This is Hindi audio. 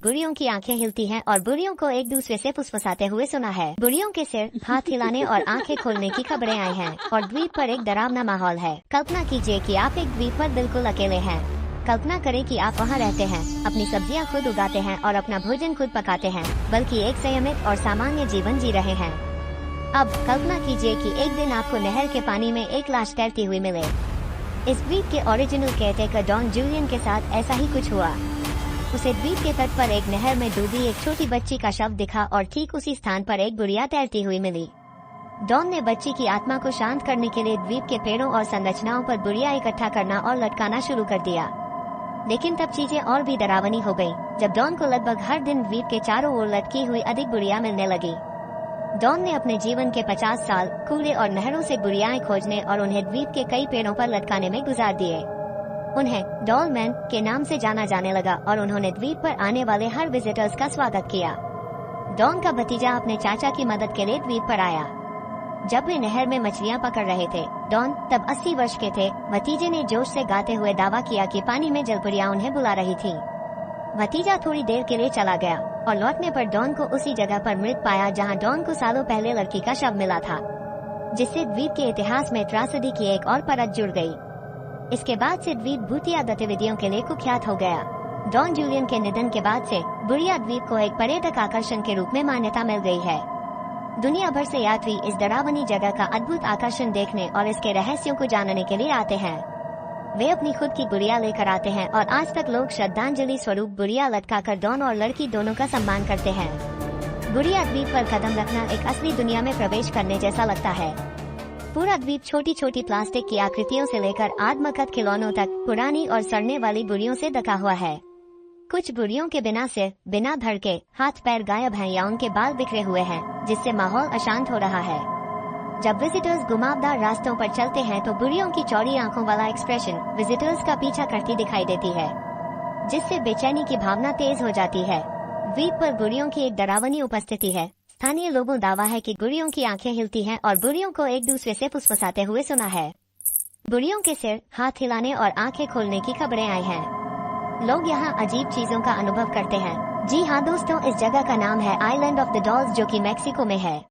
बुढ़ियों की आंखें हिलती हैं और बुढ़ियों को एक दूसरे से फुसफुसाते हुए सुना है। बुढ़ियों के सिर, हाथ हिलाने और आंखें खोलने की खबरें आई हैं और द्वीप पर एक डरावना माहौल है। कल्पना कीजिए कि आप एक द्वीप पर बिल्कुल अकेले हैं। कल्पना करें कि आप वहां रहते हैं, अपनी सब्जियां खुद उगाते हैं और अपना भोजन खुद पकाते हैं, बल्कि एक संयमित और सामान्य जीवन जी रहे हैं। अब कल्पना कीजिए कि एक दिन आपको नहर के पानी में एक लाश तैरती हुई मिले। इस द्वीप के ओरिजिनल केयरटेकर डॉन जूलियन के साथ ऐसा ही कुछ हुआ। उसे द्वीप के तट पर एक नहर में डूबी एक छोटी बच्ची का शव दिखा और ठीक उसी स्थान पर एक बुढ़िया तैरती हुई मिली। डॉन ने बच्ची की आत्मा को शांत करने के लिए द्वीप के पेड़ों और संरचनाओं पर बुढ़िया इकट्ठा करना और लटकाना शुरू कर दिया। लेकिन तब चीजें और भी डरावनी हो गयी, जब डॉन को लगभग हर दिन द्वीप के चारों ओर लटकी हुई अधिक बुढ़िया मिलने लगी। डॉन ने अपने जीवन के 50 साल कूड़े और नहरों से बुढ़ियाएं खोजने और उन्हें द्वीप के कई पेड़ों पर लटकाने में गुजार दिए। उन्हें डॉलमैन के नाम से जाना जाने लगा और उन्होंने द्वीप पर आने वाले हर विजिटर्स का स्वागत किया। डॉन का भतीजा अपने चाचा की मदद के लिए द्वीप पर आया। जब वे नहर में मछलियां पकड़ रहे थे, डॉन तब 80 वर्ष के थे। भतीजे ने जोश से गाते हुए दावा किया कि पानी में जलपरियां उन्हें बुला रही थीं। भतीजा थोड़ी देर के लिए चला गया और लौटने पर डॉन को उसी जगह पर मृत पाया जहां डॉन को सालों पहले लड़की का शव मिला था, जिससे द्वीप के इतिहास में त्रासदी की एक और परत जुड़ गई। इसके बाद से द्वीप भूतिया गतिविधियों के लिए कुख्यात हो गया। डॉन जूलियन के निधन के बाद से बुढ़िया द्वीप को एक पर्यटक आकर्षण के रूप में मान्यता मिल गई है। दुनिया भर से यात्री इस डरावनी जगह का अद्भुत आकर्षण देखने और इसके रहस्यों को जानने के लिए आते हैं। वे अपनी खुद की बुढ़िया लेकर आते हैं और आज तक लोग श्रद्धांजलि स्वरूप बुढ़िया लटकाकर डॉन और लड़की दोनों का सम्मान करते हैं। बुढ़िया द्वीप पर कदम रखना एक असली दुनिया में प्रवेश करने जैसा लगता है। पूरा द्वीप छोटी छोटी प्लास्टिक की आकृतियों से लेकर आत्मकथ खिलौनों तक पुरानी और सड़ने वाली बुढ़ियों से ढका हुआ है। कुछ बुढ़ियों के बिना सिर, बिना धड़ के, हाथ पैर गायब हैं या उनके बाल बिखरे हुए हैं, जिससे माहौल अशांत हो रहा है। जब विजिटर्स घुमावदार रास्तों पर चलते हैं तो बुढ़ियों की चौड़ी आंखों वाला एक्सप्रेशन विजिटर्स का पीछा करती दिखाई देती है, जिससे बेचैनी की भावना तेज हो जाती है। द्वीप पर बुढ़ियों की एक डरावनी उपस्थिति है। स्थानीय लोगों दावा है कि बुढ़ियों की आंखें हिलती हैं और बुढ़ियों को एक दूसरे से फुसफुसाते हुए सुना है। बुढ़ियों के सिर, हाथ हिलाने और आंखें खोलने की खबरें आई हैं। लोग यहाँ अजीब चीजों का अनुभव करते हैं। जी हाँ दोस्तों, इस जगह का नाम है आइलैंड ऑफ द डॉल्स, जो कि मैक्सिको में है।